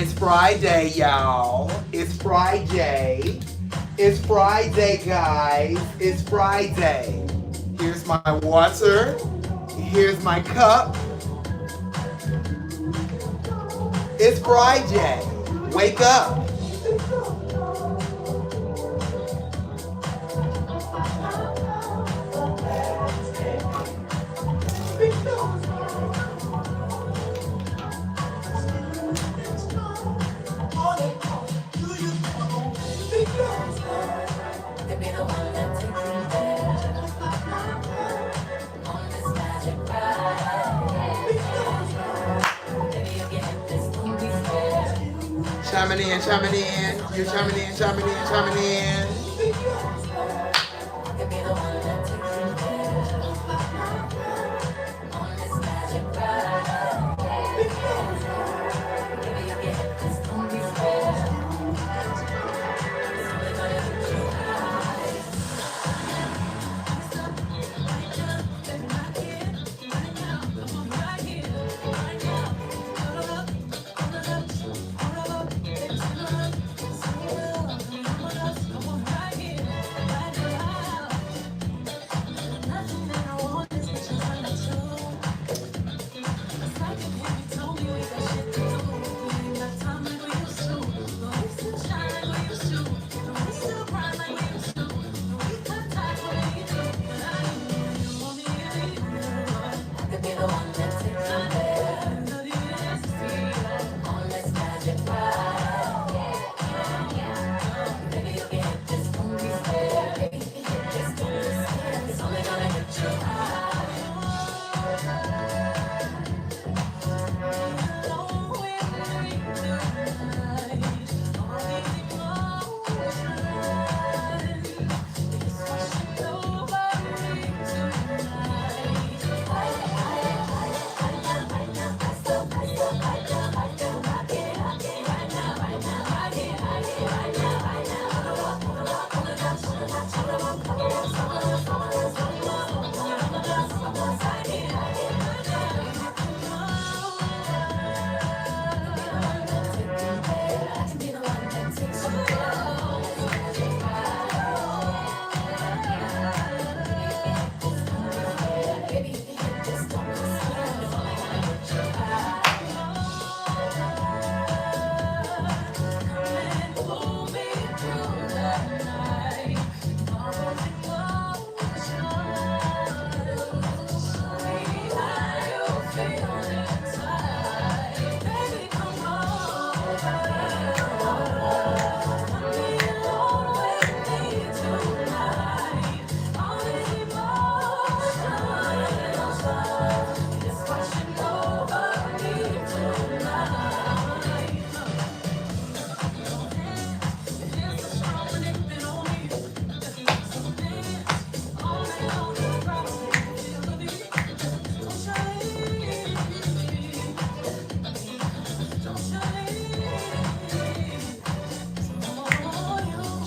It's Friday, y'all. It's Friday. It's Friday, guys. It's Friday. Here's my water. Here's my cup. It's Friday. Wake up. Chiming in, chiming in. You're chiming in, chiming in, chiming in.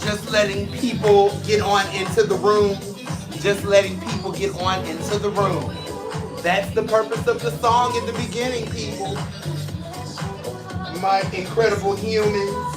Just letting people get on into the room. Just letting people get on into the room. That's the purpose of the song in the beginning, people. My incredible humans.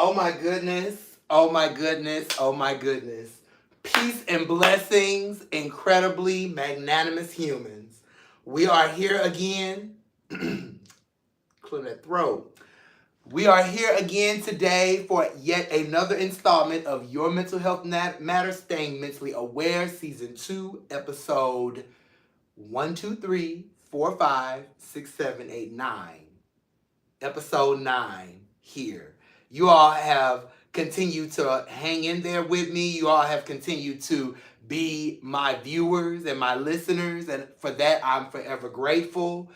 Oh my goodness. Oh my goodness. Oh my goodness. Peace and blessings, incredibly magnanimous humans. We are here again. Clear that throat. We are here again today for yet another installment of Your Mental Health Matters, Staying Mentally Aware, Season 2, Episode 1, 2, 3, 4, 5, 6, 7, 8, 9. Episode 9 here. You all have continued to hang in there with me. You all have continued to be my viewers and my listeners, and for that I'm forever grateful.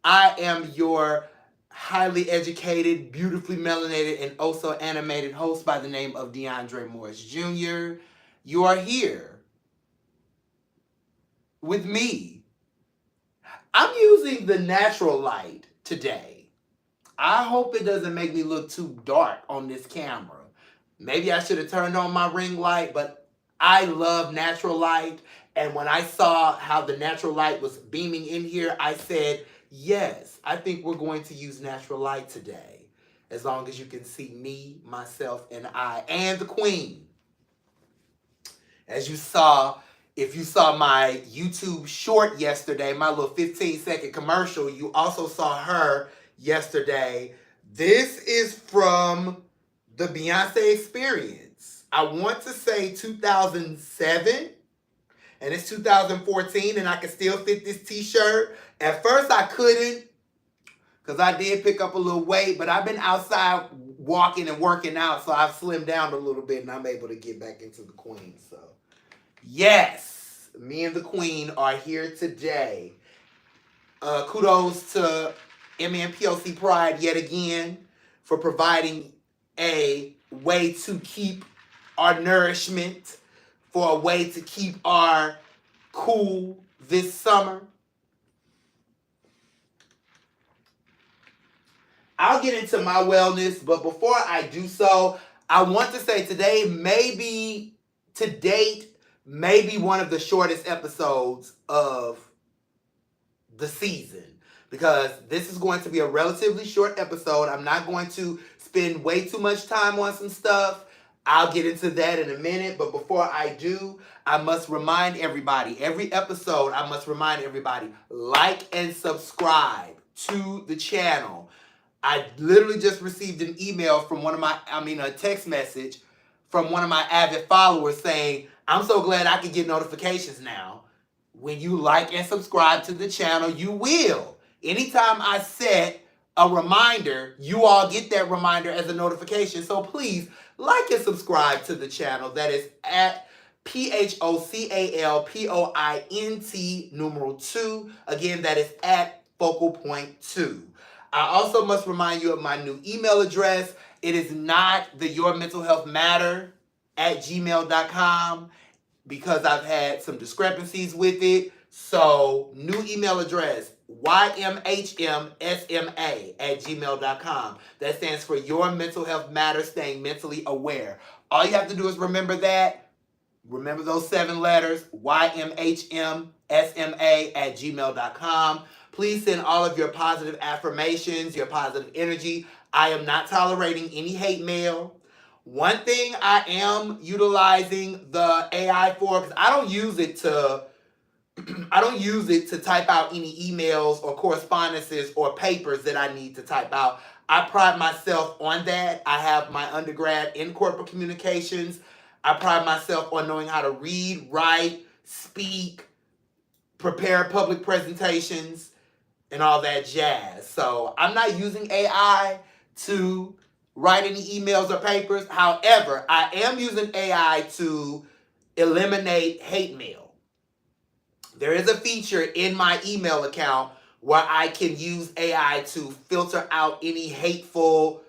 I am your highly educated, beautifully melanated, and also animated host by the name of DeAndre Morris Jr. You are here with me. I'm using the natural light today. I hope it doesn't make me look too dark on this camera. Maybe I should have turned on my ring light, but I love natural light. And when I saw how the natural light was beaming in here, I said, yes, I think we're going to use natural light today. As long as you can see me, myself, and I, and the queen. As you saw, if you saw my YouTube short yesterday, my little 15-second commercial, you also saw her yesterday. This is from the Beyonce Experience. I want to say 2007, and it's 2014, and I can still fit this t-shirt. At first I couldn't, because I did pick up a little weight, but I've been outside walking and working out, so I've slimmed down a little bit, and I'm able to get back into the queen. So yes, me and the queen are here today. Kudos to MNPOC Pride yet again for providing a way to keep our nourishment, for a way to keep our cool this summer. I'll get into my wellness, but before I do so, I want to say today maybe, to date, maybe one of the shortest episodes of the season, because this is going to be a relatively short episode. I'm not going to spend way too much time on some stuff. I'll get into that in a minute, but before I do, I must remind everybody, every episode, I must remind everybody, like and subscribe to the channel. I literally just received an email from a text message from one of my avid followers saying, I'm so glad I can get notifications now. When you like and subscribe to the channel, you will. Anytime I set a reminder, you all get that reminder as a notification. So please like and subscribe to the channel. That is at PHOCALPOINT 2. Again, that is at Focal Point 2. I also must remind you of my new email address. It is not the Your Mental Health Matter at gmail.com because I've had some discrepancies with it. So, new email address, ymhmsma@gmail.com. That stands for Your Mental Health Matter, Staying Mentally Aware. All you have to do is remember that. Remember those 7 letters, ymhmsma@gmail.com. Please send all of your positive affirmations, your positive energy. I am not tolerating any hate mail. One thing I am utilizing the AI for, because I don't use it to type out any emails or correspondences or papers that I need to type out. I pride myself on that. I have my undergrad in corporate communications. I pride myself on knowing how to read, write, speak, prepare public presentations, and all that jazz. So I'm not using AI to write any emails or papers. However, I am using AI to eliminate hate mail. There is a feature in my email account where I can use AI to filter out any hateful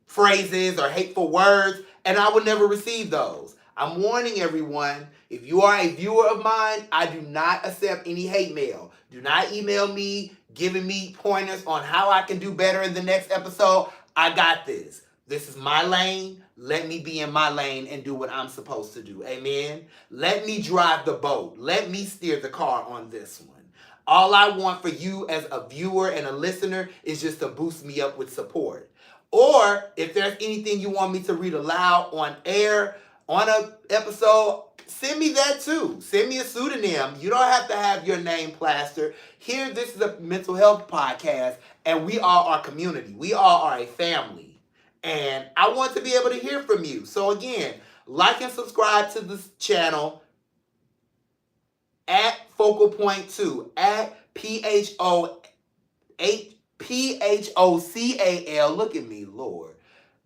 phrases or hateful words, and I will never receive those. I'm warning everyone, if you are a viewer of mine, I do not accept any hate mail. Do not email me giving me pointers on how I can do better in the next episode. I got this. This is my lane. Let me be in my lane and do what I'm supposed to do. Amen. Let me drive the boat. Let me steer the car on this one. All I want for you as a viewer and a listener is just to boost me up with support. Or if there's anything you want me to read aloud on air, on an episode, send me that too. Send me a pseudonym. You don't have to have your name plastered. Here, this is a mental health podcast, and we are our community. We all are a family. And I want to be able to hear from you. So again, like and subscribe to this channel at Focal Point 2, at PHOCAL. Look at me, Lord.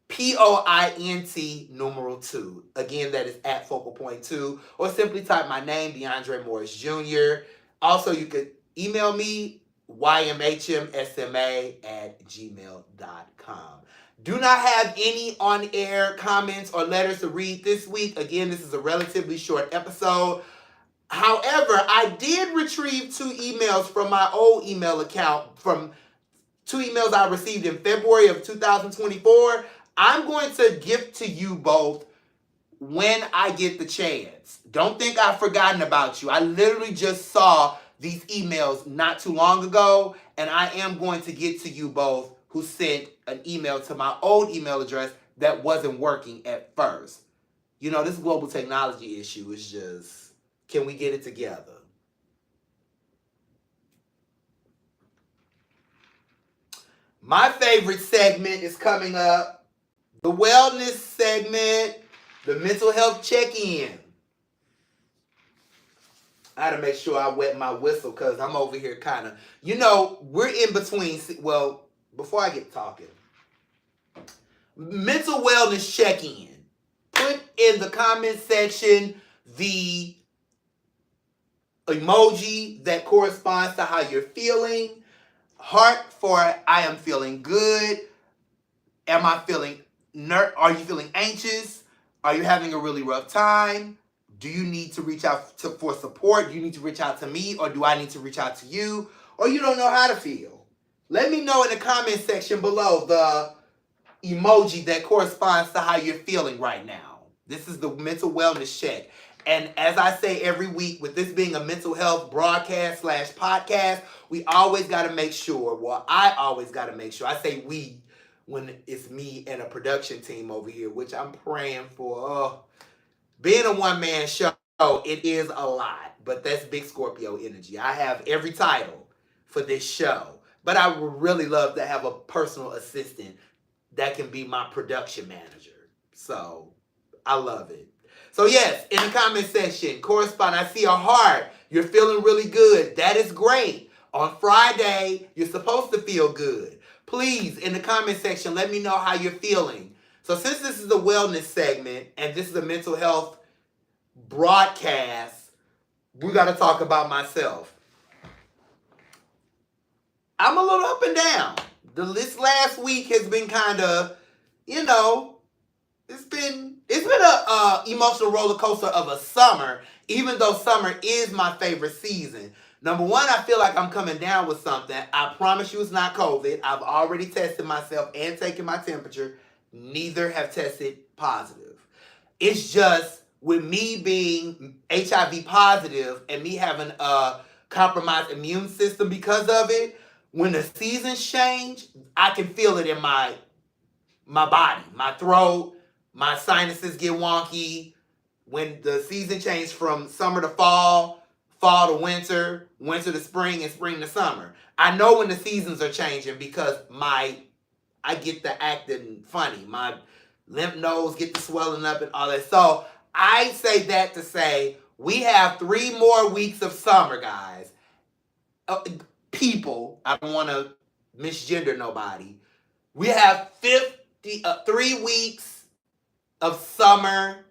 POINT numeral 2. Again, that is at Focal Point 2. Or simply type my name, DeAndre Morris Jr. Also, you could email me, ymhmsma@gmail.com. Do not have any on-air comments or letters to read this week. Again, this is a relatively short episode. However, I did retrieve 2 emails from my old email account, from 2 emails I received in February of 2024. I'm going to gift to you both when I get the chance. Don't think I've forgotten about you. I literally just saw these emails not too long ago, and I am going to get to you both who sent an email to my old email address that wasn't working at first. You know, this global technology issue is just, can we get it together? My favorite segment is coming up. The wellness segment, the mental health check-in. I gotta make sure I wet my whistle because I'm over here kind of, we're in between. Well, before I get talking, mental wellness check-in. Put in the comment section the emoji that corresponds to how you're feeling. Heart for I am feeling good. Am I feeling are you feeling anxious? Are you having a really rough time? Do you need to reach out for support? Do you need to reach out to me, or do I need to reach out to you? Or you don't know how to feel? Let me know in the comment section below the emoji that corresponds to how you're feeling right now. This is the mental wellness check. And as I say every week, with this being a mental health broadcast / podcast, we always got to make sure, well, I always got to make sure, I say we when it's me and a production team over here, which I'm praying for. Being a one-man show, it is a lot, but that's big Scorpio energy. I have every title for this show, but I would really love to have a personal assistant that can be my production manager. So I love it. So yes, in the comment section, correspond. I see a heart. You're feeling really good. That is great. On Friday, you're supposed to feel good. Please, in the comment section, let me know how you're feeling. So since this is a wellness segment and this is a mental health broadcast, we got to talk about myself. I'm a little up and down. This last week has been kind of, it's been a emotional roller coaster of a summer, even though summer is my favorite season. Number one, I feel like I'm coming down with something. I promise you it's not COVID. I've already tested myself and taken my temperature. Neither have tested positive. It's just with me being HIV positive and me having a compromised immune system because of it, when the seasons change, I can feel it in my body, my throat, my sinuses get wonky. When the season changes from summer to fall, fall to winter, winter to spring, and spring to summer, I know when the seasons are changing because I get the acting funny. My lymph nodes get the swelling up and all that. So I say that to say we have 3 more weeks of summer, guys. People, I don't want to misgender nobody. We have 3 weeks of summer,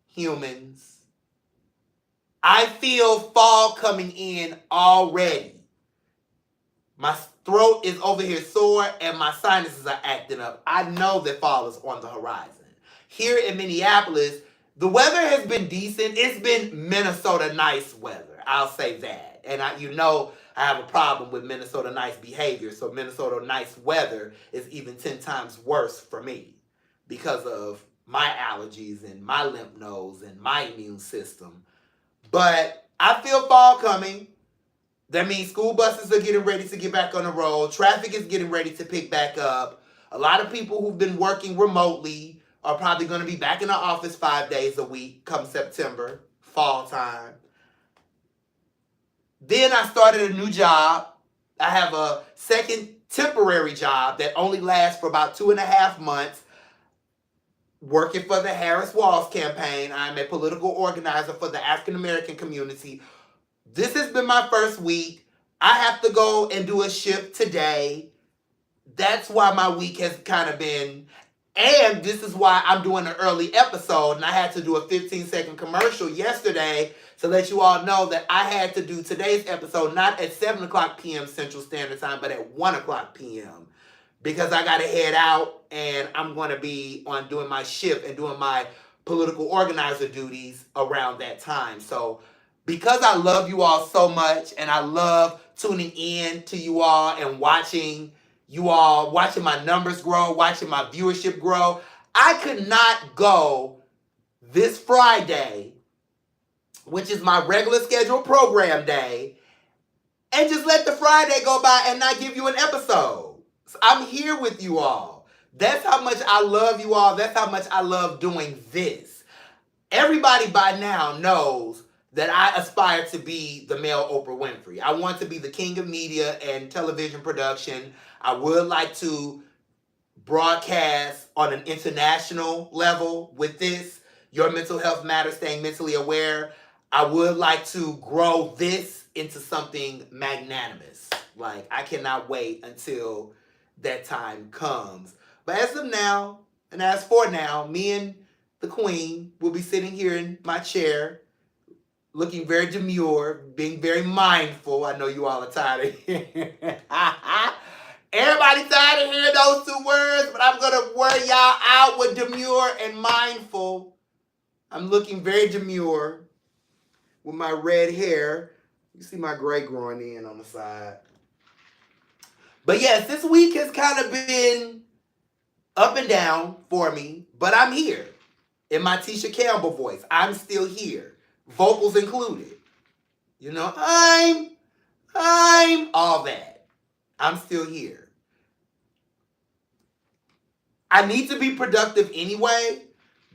humans. I feel fall coming in already. My throat is over here sore and my sinuses are acting up. I know that fall is on the horizon. Here in Minneapolis, the weather has been decent. It's been Minnesota nice weather. I'll say that. And I have a problem with Minnesota nice behavior. So Minnesota nice weather is even 10 times worse for me because of my allergies and my lymph nodes and my immune system. But I feel fall coming. That means school buses are getting ready to get back on the road. Traffic is getting ready to pick back up. A lot of people who've been working remotely are probably going to be back in the office 5 days a week come September, fall time. Then I started a new job. I have a second temporary job that only lasts for about 2.5 months, working for the Harris Walls campaign. I'm a political organizer for the African American community. This has been my first week. I have to go and do a shift today. That's why my week has kind of been, and this is why I'm doing an early episode, and I had to do a 15-second commercial yesterday to let you all know that I had to do today's episode not at 7 o'clock p.m. Central Standard Time, but at 1 o'clock p.m. because I got to head out, and I'm going to be on doing my shift and doing my political organizer duties around that time. So because I love you all so much, and I love tuning in to you all and watching you all, watching my numbers grow, watching my viewership grow, I could not go this Friday, which is my regular scheduled program day, and just let the Friday go by and not give you an episode. So I'm here with you all. That's how much I love you all. That's how much I love doing this. Everybody by now knows that I aspire to be the male Oprah Winfrey. I want to be the king of media and television production. I would like to broadcast on an international level with this. Your Mental Health Matters, Staying Mentally Aware. I would like to grow this into something magnanimous. Like, I cannot wait until that time comes. But as of now, and as for now, me and the queen will be sitting here in my chair, looking very demure, being very mindful. I know you all are tired of hearing. Everybody tired of hearing those two words, but I'm going to wear y'all out with demure and mindful. I'm looking very demure with my red hair. You see my gray growing in on the side. But yes, this week has kind of been up and down for me, but I'm here. In my Tisha Campbell voice, I'm still here. Vocals included. You know, I'm all that. I'm still here. I need to be productive anyway,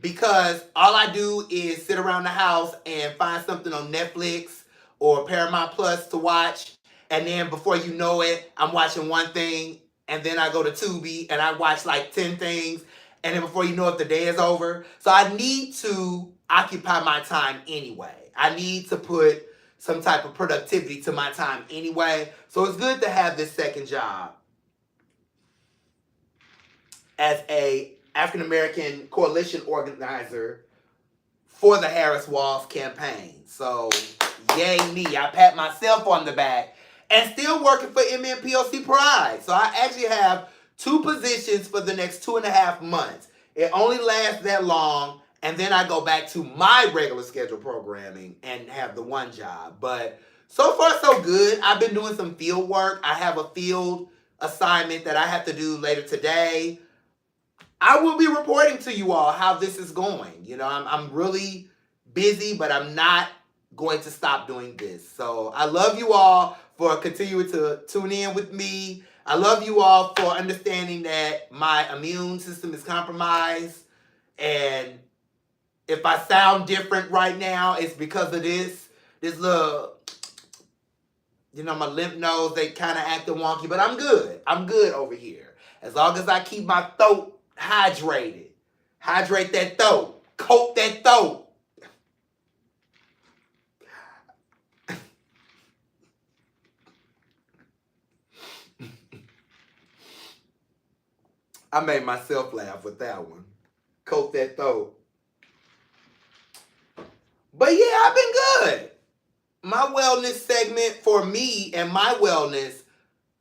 because all I do is sit around the house and find something on Netflix or Paramount Plus to watch. And then before you know it, I'm watching one thing, and then I go to Tubi and I watch like 10 things. And then before you know it, the day is over. So I need to occupy my time anyway. I need to put some type of productivity to my time anyway. So it's good to have this second job as a African American coalition organizer for the Harris Walls campaign. So yay me. I pat myself on the back, and still working for MNPOC Pride. So I actually have 2 positions for the next 2.5 months. It only lasts that long, and then I go back to my regular schedule programming and have the one job. But so far, so good. I've been doing some field work. I have a field assignment that I have to do later today. I will be reporting to you all how this is going. You know, I'm really busy, but I'm not going to stop doing this. So I love you all for continuing to tune in with me. I love you all for understanding that my immune system is compromised. And if I sound different right now, it's because of this little, you know, my lymph nodes, they kind of acting wonky, but I'm good. I'm good over here. As long as I keep my throat hydrated. Hydrate that throat. Coat that throat. I made myself laugh with that one. Coat that throat. But yeah, I've been good. My wellness segment for me and my wellness,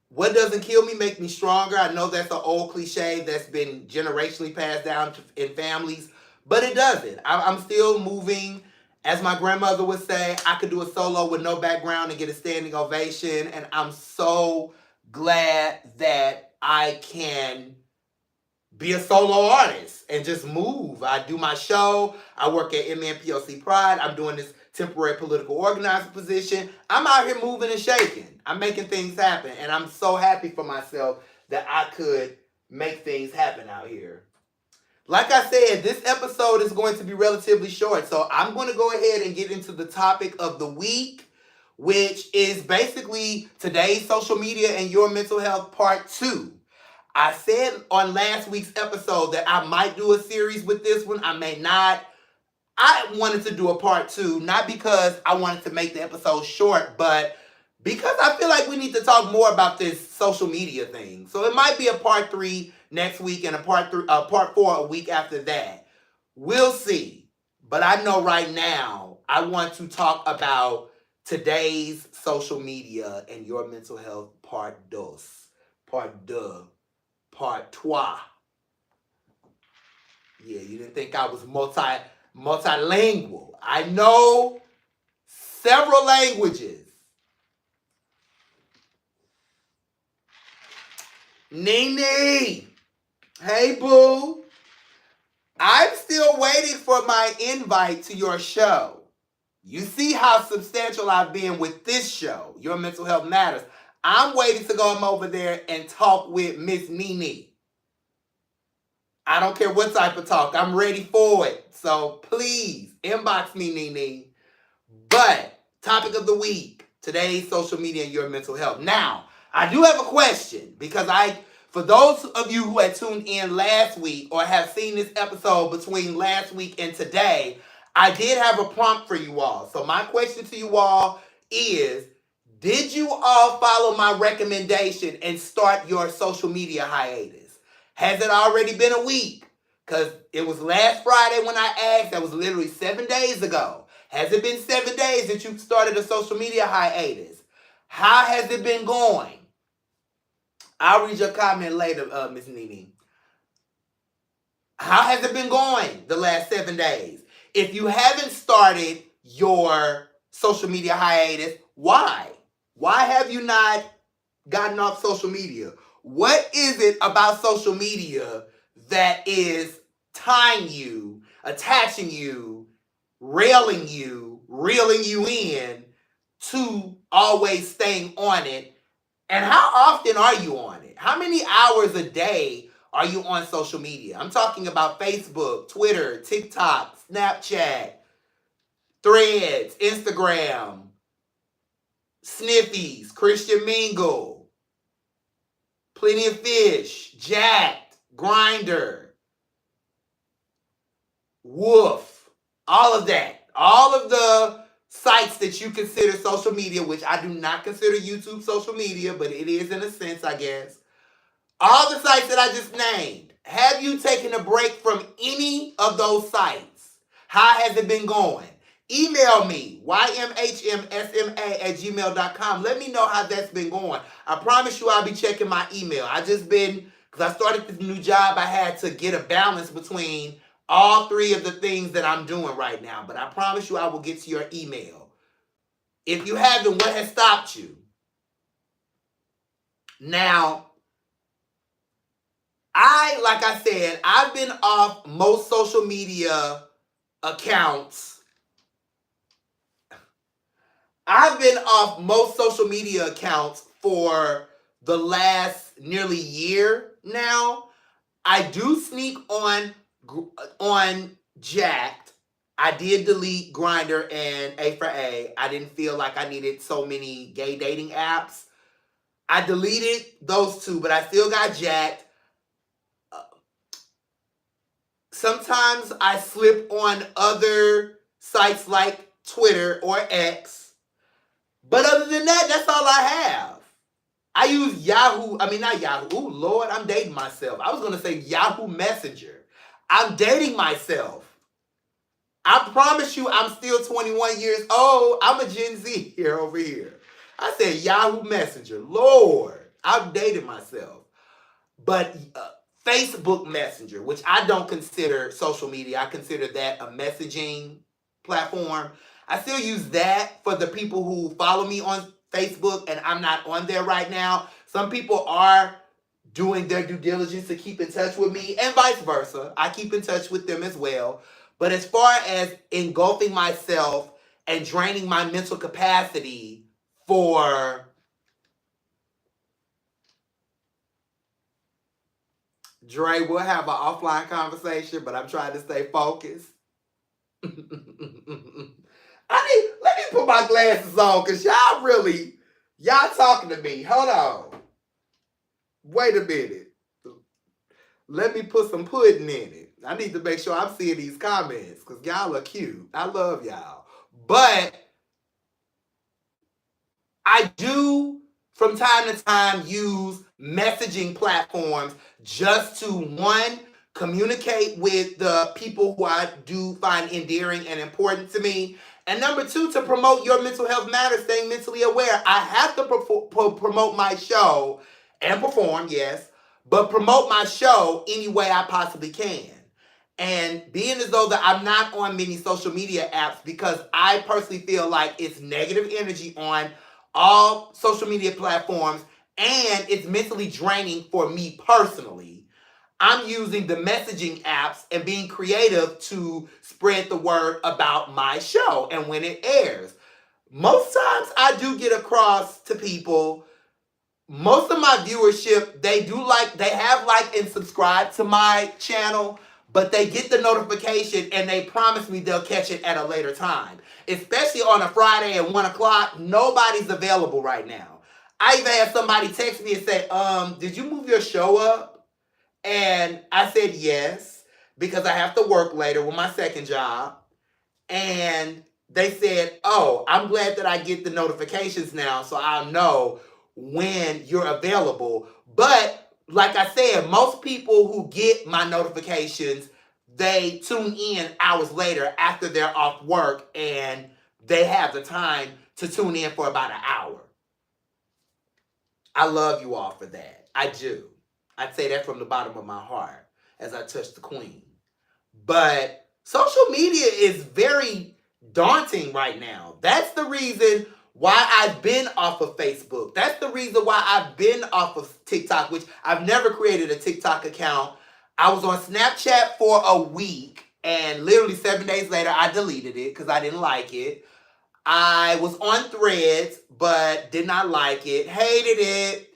what doesn't kill me make me stronger. I know that's an old cliche that's been generationally passed down in families, but it doesn't. I'm still moving. As my grandmother would say, I could do a solo with no background and get a standing ovation, and I'm so glad that I can be a solo artist and just move. I do my show. I work at MNPOC Pride. I'm doing this temporary political organizer position. I'm out here moving and shaking. I'm making things happen, and I'm so happy for myself that I could make things happen out here. Like I said, this episode is going to be relatively short, so I'm going to go ahead and get into the topic of the week, which is basically today's social media and your mental health part 2. I said on last week's episode that I might do a series with this one. I may not. I wanted to do a part 2, not because I wanted to make the episode short, but because I feel like we need to talk more about this social media thing. So it might be a part 3 next week and a part 4 a week after that. We'll see. But I know right now I want to talk about today's social media and your mental health part 2. Part 2. Part 3. Yeah, you didn't think I was multilingual. I know several languages. Nene, hey boo. I'm still waiting for my invite to your show. You see how substantial I've been with this show, Your Mental Health Matters. I'm waiting to go over there and talk with Miss Nene. I don't care what type of talk. I'm ready for it. So please inbox me, Nene. But topic of the week, today's social media and your mental health. Now, I do have a question because for those of you who had tuned in last week or have seen this episode between last week and today, I did have a prompt for you all. So my question to you all is, did you all follow my recommendation and start your social media hiatus? Has it already been a week? Because it was last Friday when I asked. That was literally 7 days ago. Has it been 7 days that you started a social media hiatus? How has it been going? I'll read your comment later, Miss Nene. How has it been going the last 7 days? If you haven't started your social media hiatus, why? Why have you not gotten off social media? What is it about social media that is tying you, attaching you, railing you, reeling you in to always staying on it? And how often are you on it? How many hours a day are you on social media? I'm talking about Facebook, Twitter, TikTok, Snapchat, Threads, Instagram, Sniffies, Christian Mingle, Plenty of Fish, Jacked, Grindr, Woof, all of that. All of the sites that you consider social media, which I do not consider YouTube social media, but it is in a sense, I guess. All the sites that I just named, have you taken a break from any of those sites? How has it been going? Email me, ymhmsma@gmail.com. Let me know how that's been going. I promise you I'll be checking my email. Because I started this new job, I had to get a balance between all 3 of the things that I'm doing right now. But I promise you I will get to your email. If you haven't, what has stopped you? Now, like I said, I've been off most social media accounts. I've been off most social media accounts for the last nearly year now. I do sneak on Jacked. I did delete Grindr and A4A. I didn't feel like I needed so many gay dating apps. I deleted those 2, but I still got Jacked. Sometimes I slip on other sites like Twitter or X. But other than that, that's all I have. I use Yahoo. I mean, not Yahoo. Ooh, Lord, I'm dating myself. I was going to say Yahoo Messenger. I'm dating myself. I promise you I'm still 21 years old. I'm a Gen Z over here. I said Yahoo Messenger. Lord, I'm dating myself. But Facebook Messenger, which I don't consider social media. I consider that a messaging platform. I still use that for the people who follow me on Facebook, and I'm not on there right now. Some people are doing their due diligence to keep in touch with me, and vice versa. I keep in touch with them as well. But as far as engulfing myself and draining my mental capacity for Dre, we'll have an offline conversation, but I'm trying to stay focused. Let me put my glasses on, because y'all talking to me. Hold on. Wait a minute. Let me put some pudding in it. I need to make sure I'm seeing these comments, because y'all are cute. I love y'all. But I do, from time to time, use messaging platforms just to, one, communicate with the people who I do find endearing and important to me. And number two, to promote Your Mental Health Matters, staying mentally aware. I have to promote my show and perform, yes, but promote my show any way I possibly can. And being as though that I'm not on many social media apps, because I personally feel like it's negative energy on all social media platforms, and it's mentally draining for me personally. I'm using the messaging apps and being creative to spread the word about my show and when it airs. Most times I do get across to people. Most of my viewership, they have liked and subscribed to my channel, but they get the notification and they promise me they'll catch it at a later time. Especially on a Friday at 1 o'clock, nobody's available right now. I even had somebody text me and say, did you move your show up? And I said yes, because I have to work later with my second job. And they said, oh, I'm glad that I get the notifications now, so I'll know when you're available. But like I said, most people who get my notifications, they tune in hours later after they're off work, and they have the time to tune in for about an hour. I love you all for that. I do. I say that from the bottom of my heart as I touch the queen. But social media is very daunting right now. That's the reason why I've been off of Facebook. That's the reason why I've been off of TikTok, which I've never created a TikTok account. I was on Snapchat for a week, and literally 7 days later, I deleted it because I didn't like it. I was on Threads, but did not like it, hated it.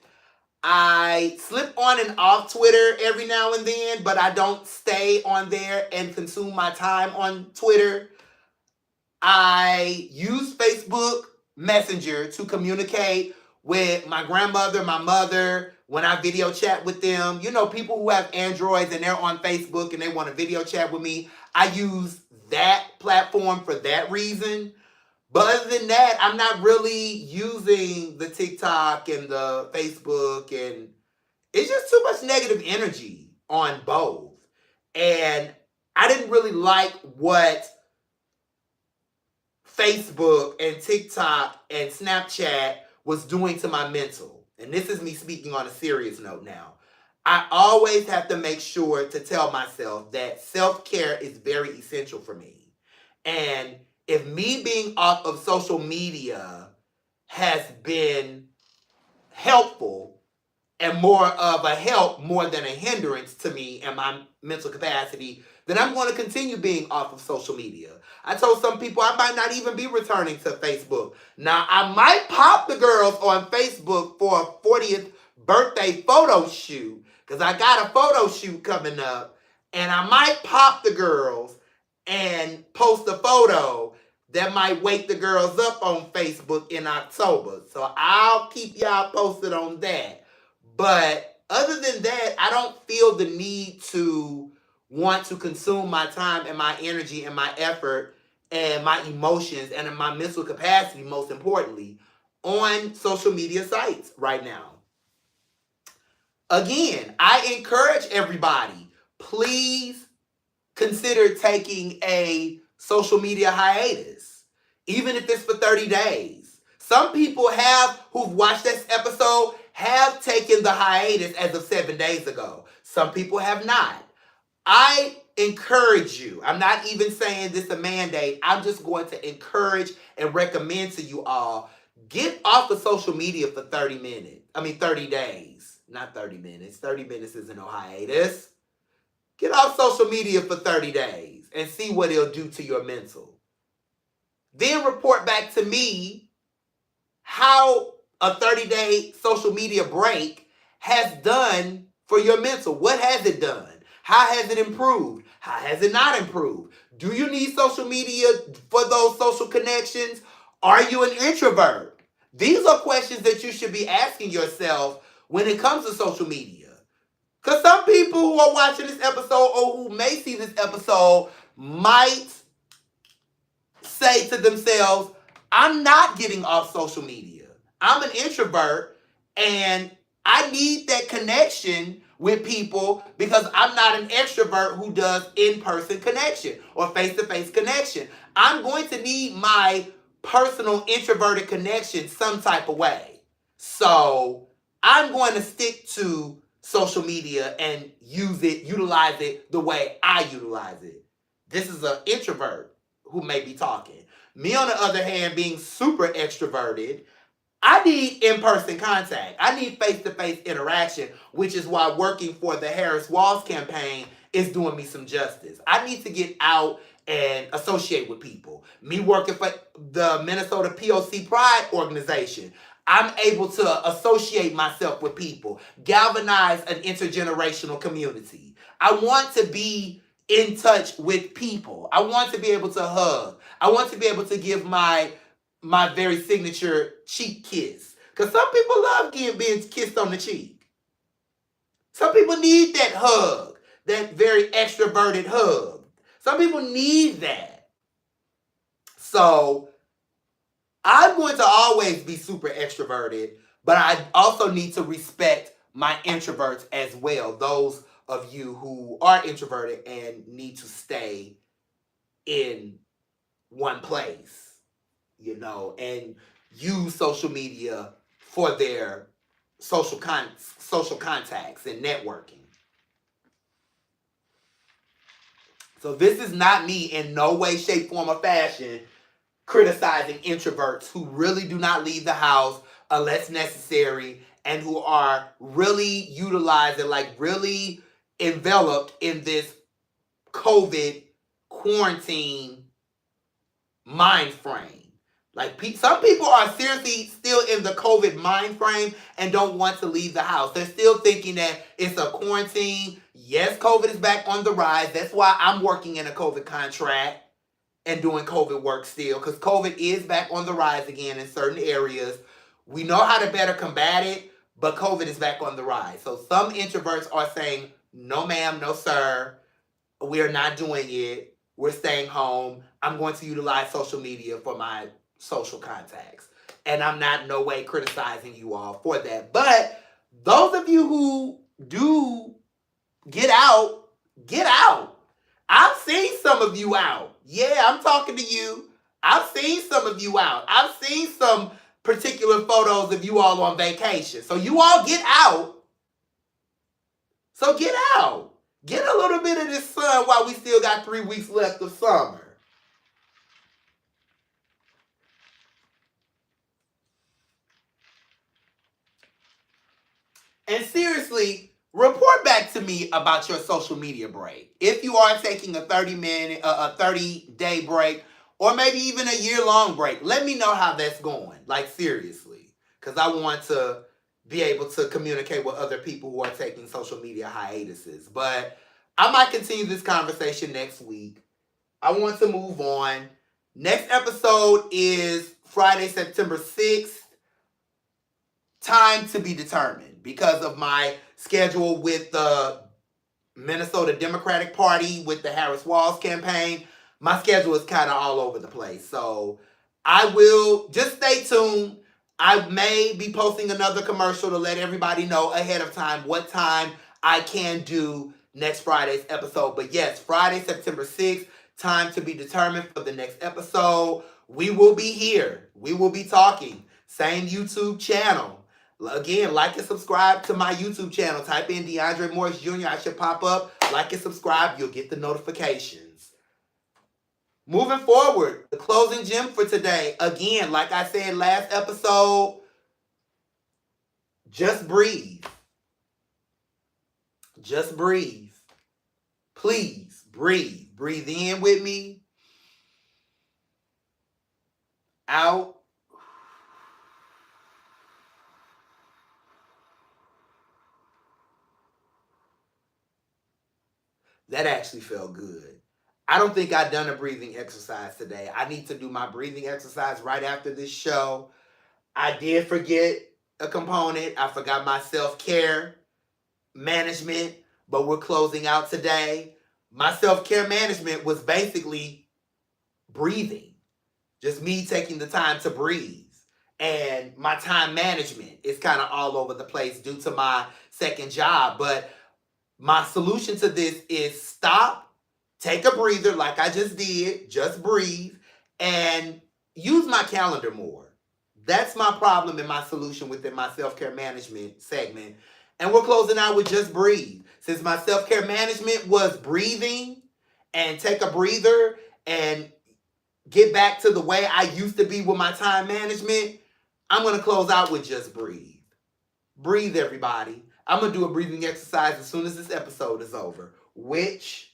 I slip on and off Twitter every now and then, but I don't stay on there and consume my time on Twitter. I use Facebook Messenger to communicate with my grandmother, my mother, when I video chat with them. You know, people who have Androids and they're on Facebook and they want to video chat with me. I use that platform for that reason. But other than that, I'm not really using the TikTok and the Facebook, and it's just too much negative energy on both. And I didn't really like what Facebook and TikTok and Snapchat was doing to my mental. And this is me speaking on a serious note now. I always have to make sure to tell myself that self-care is very essential for me. And if me being off of social media has been helpful and more of a help more than a hindrance to me and my mental capacity, then I'm going to continue being off of social media. I told some people I might not even be returning to Facebook. Now, I might pop the girls on Facebook for a 40th birthday photo shoot, because I got a photo shoot coming up, and I might pop the girls and post a photo that might wake the girls up on Facebook in October. So I'll keep y'all posted on that. But other than that, I don't feel the need to want to consume my time and my energy and my effort and my emotions and my mental capacity, most importantly, on social media sites right now. Again, I encourage everybody, please consider taking a social media hiatus, even if it's for 30 days. Some people who've watched this episode have taken the hiatus as of 7 days ago. Some people have not. I encourage you. I'm not even saying this a mandate. I'm just going to encourage and recommend to you all, get off of social media for 30 days. Not 30 minutes. 30 minutes isn't no hiatus. Get off social media for 30 days and see what it'll do to your mental. Then report back to me how a 30-day social media break has done for your mental? What has it done? How has it improved? How has it not improved? Do you need social media for those social connections? Are you an introvert? These are questions that you should be asking yourself when it comes to social media. Because some people who are watching this episode or who may see this episode might say to themselves, I'm not getting off social media. I'm an introvert and I need that connection with people because I'm not an extrovert who does in-person connection or face-to-face connection. I'm going to need my personal introverted connection some type of way. So I'm going to stick to social media and utilize it the way I utilize it. This is an introvert who may be talking. Me, on the other hand, being super extroverted, I need in-person contact. I need face-to-face interaction, which is why working for the Harris Walls campaign is doing me some justice. I need to get out and associate with people. Me working for the Minnesota POC Pride organization, I'm able to associate myself with people, galvanize an intergenerational community. I want to be in touch with people. I want to be able to hug. I want to be able to give my very signature cheek kiss. Because some people love being kissed on the cheek. Some people need that hug, that very extroverted hug. Some people need that. So I'm going to always be super extroverted, but I also need to respect my introverts as well. Those of you who are introverted and need to stay in one place, and use social media for their social contacts and networking. So this is not me in no way, shape, form, or fashion criticizing introverts who really do not leave the house unless necessary and who are really utilizing, like really enveloped in this COVID quarantine mind frame. Like some people are seriously still in the COVID mind frame and don't want to leave the house. They're still thinking that it's a quarantine. Yes, COVID is back on the rise. That's why I'm working in a COVID contract and doing COVID work still, because COVID is back on the rise again in certain areas. We know how to better combat it, but COVID is back on the rise. So some introverts are saying, no ma'am, no sir, we're not doing it. We're staying home. I'm going to utilize social media for my social contacts. And I'm not in no way criticizing you all for that. But those of you who do get out, get out. I've seen some of you out. Yeah, I'm talking to you. I've seen some of you out. I've seen some particular photos of you all on vacation. So you all get out. So get out. Get a little bit of this sun while we still got 3 weeks left of summer. And seriously, report back to me about your social media break. If you are taking a 30-day break, or maybe even a year-long break, let me know how that's going. Like seriously, because I want to be able to communicate with other people who are taking social media hiatuses. But I might continue this conversation next week. I want to move on. Next episode is Friday, September 6th. Time to be determined because of my schedule with the Minnesota Democratic Party with the Harris Walls campaign. My schedule is kind of all over the place. So I will just stay tuned. I may be posting another commercial to let everybody know ahead of time what time I can do next Friday's episode. But yes, Friday, September 6th, time to be determined for the next episode. We will be here. We will be talking. Same YouTube channel. Again, like and subscribe to my YouTube channel. Type in DeAndre Morris Jr. I should pop up. Like and subscribe. You'll get the notifications. Moving forward, the closing gem for today. Again, like I said last episode, just breathe. Just breathe. Please breathe. Breathe in with me. Out. That actually felt good. I don't think I've done a breathing exercise today. I need to do my breathing exercise right after this show. I did forget a component. I forgot my self-care management, but we're closing out today. My self-care management was basically breathing. Just me taking the time to breathe. And my time management is kind of all over the place due to my second job. But my solution to this is stop, take a breather like I just did, just breathe, and use my calendar more. That's my problem and my solution within my self-care management segment. And we're closing out with just breathe. Since my self-care management was breathing and take a breather and get back to the way I used to be with my time management, I'm going to close out with just breathe. Breathe, everybody. I'm going to do a breathing exercise as soon as this episode is over, which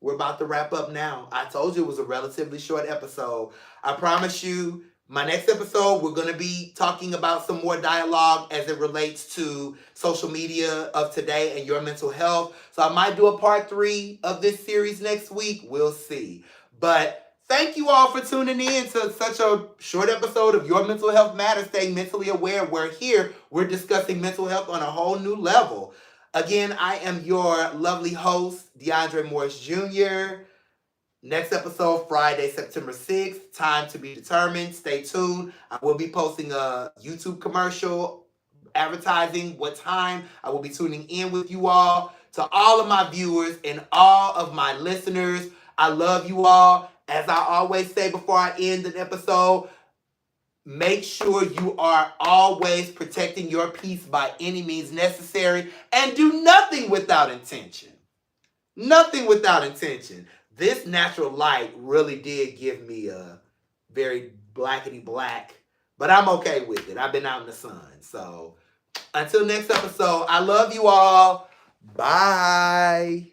we're about to wrap up now. I told you it was a relatively short episode. I promise you, my next episode, we're going to be talking about some more dialogue as it relates to social media of today and your mental health. So I might do a part 3 of this series next week. We'll see. But thank you all for tuning in to such a short episode of Your Mental Health Matters. Stay mentally aware. We're discussing mental health on a whole new level. Again, I am your lovely host, DeAndre Morris Jr. Next episode, Friday, September 6th. Time to be determined. Stay tuned. I will be posting a YouTube commercial advertising what time I will be tuning in with you all. To all of my viewers and all of my listeners, I love you all. As I always say before I end an episode, make sure you are always protecting your peace by any means necessary and do nothing without intention. Nothing without intention. This natural light really did give me a very blackety black, but I'm okay with it. I've been out in the sun. So until next episode, I love you all. Bye.